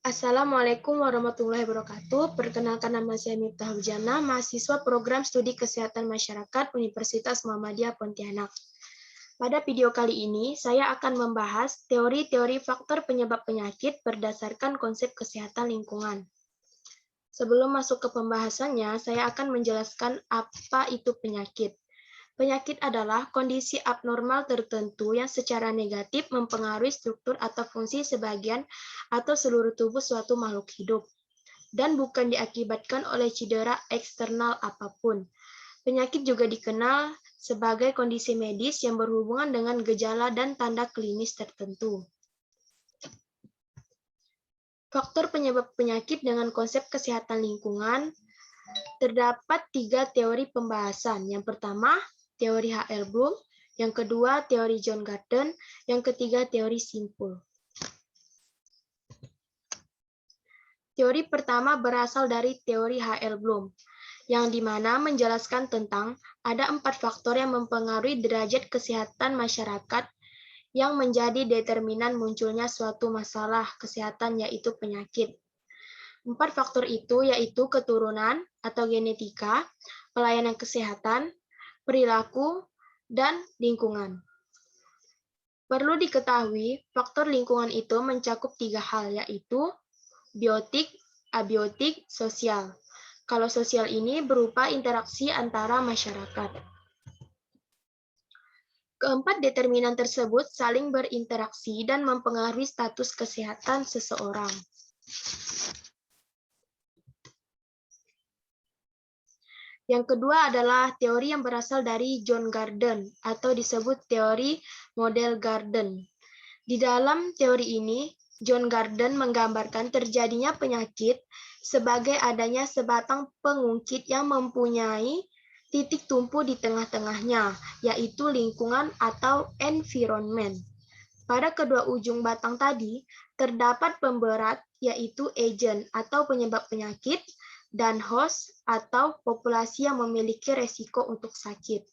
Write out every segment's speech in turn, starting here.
Assalamualaikum warahmatullahi wabarakatuh. Perkenalkan, nama saya Miftah Hujana, mahasiswa program studi kesehatan masyarakat Universitas Muhammadiyah Pontianak. Pada video kali ini, saya akan membahas teori-teori faktor penyebab penyakit berdasarkan konsep kesehatan lingkungan. Sebelum masuk ke pembahasannya, saya akan menjelaskan apa itu penyakit. Penyakit adalah kondisi abnormal tertentu yang secara negatif mempengaruhi struktur atau fungsi sebagian atau seluruh tubuh suatu makhluk hidup, dan bukan diakibatkan oleh cedera eksternal apapun. Penyakit juga dikenal sebagai kondisi medis yang berhubungan dengan gejala dan tanda klinis tertentu. Faktor penyebab penyakit dengan konsep kesehatan lingkungan, terdapat 3 teori pembahasan. Yang pertama, teori H.L. Bloom, yang kedua teori John Gurdon, yang ketiga teori simpul. Teori pertama berasal dari teori H.L. Bloom, yang dimana menjelaskan tentang ada 4 faktor yang mempengaruhi derajat kesehatan masyarakat yang menjadi determinan munculnya suatu masalah kesehatan, yaitu penyakit. 4 faktor itu yaitu keturunan atau genetika, pelayanan kesehatan, perilaku, dan lingkungan. Perlu diketahui, faktor lingkungan itu mencakup 3 hal, yaitu biotik, abiotik, sosial. Kalau sosial ini berupa interaksi antara masyarakat. Keempat determinan tersebut saling berinteraksi dan mempengaruhi status kesehatan seseorang. Yang kedua adalah teori yang berasal dari John Gurdon atau disebut teori model Gurdon. Di dalam teori ini, John Gurdon menggambarkan terjadinya penyakit sebagai adanya sebatang pengungkit yang mempunyai titik tumpu di tengah-tengahnya, yaitu lingkungan atau environment. Pada kedua ujung batang tadi, terdapat pemberat, yaitu agent atau penyebab penyakit, dan host atau populasi yang memiliki resiko untuk sakit.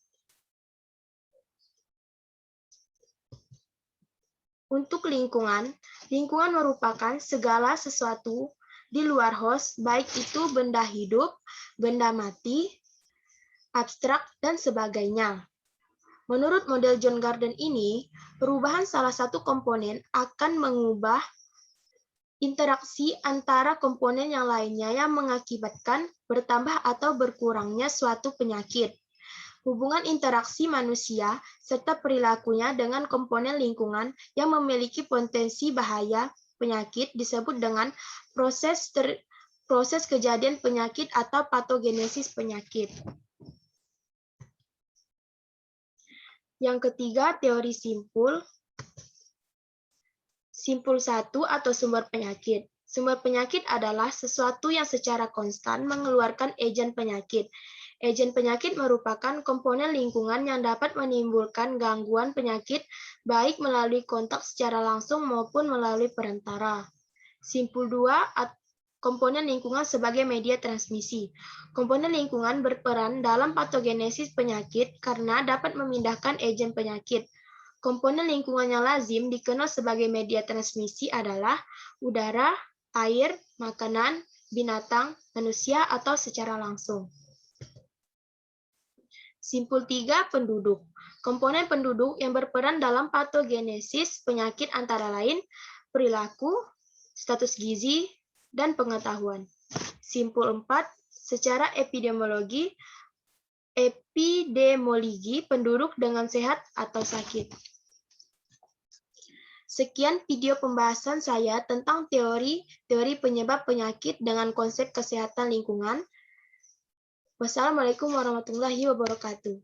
Untuk lingkungan, lingkungan merupakan segala sesuatu di luar host, baik itu benda hidup, benda mati, abstrak, dan sebagainya. Menurut model John Gurdon ini, perubahan salah satu komponen akan mengubah interaksi antara komponen yang lainnya yang mengakibatkan bertambah atau berkurangnya suatu penyakit. Hubungan interaksi manusia serta perilakunya dengan komponen lingkungan yang memiliki potensi bahaya penyakit disebut dengan proses kejadian penyakit atau patogenesis penyakit. Yang ketiga, teori simpul. Simpul 1 atau sumber penyakit. Sumber penyakit adalah sesuatu yang secara konstan mengeluarkan agen penyakit. Agen penyakit merupakan komponen lingkungan yang dapat menimbulkan gangguan penyakit baik melalui kontak secara langsung maupun melalui perantara. Simpul 2, komponen lingkungan sebagai media transmisi. Komponen lingkungan berperan dalam patogenesis penyakit karena dapat memindahkan agen penyakit. Komponen lingkungan yang lazim dikenal sebagai media transmisi adalah udara, air, makanan, binatang, manusia, atau secara langsung. Simpul 3, penduduk. Komponen penduduk yang berperan dalam patogenesis penyakit antara lain perilaku, status gizi, dan pengetahuan. Simpul 4, secara epidemiologi penduduk dengan sehat atau sakit. Sekian video pembahasan saya tentang teori penyebab penyakit dengan konsep kesehatan lingkungan. Wassalamualaikum warahmatullahi wabarakatuh.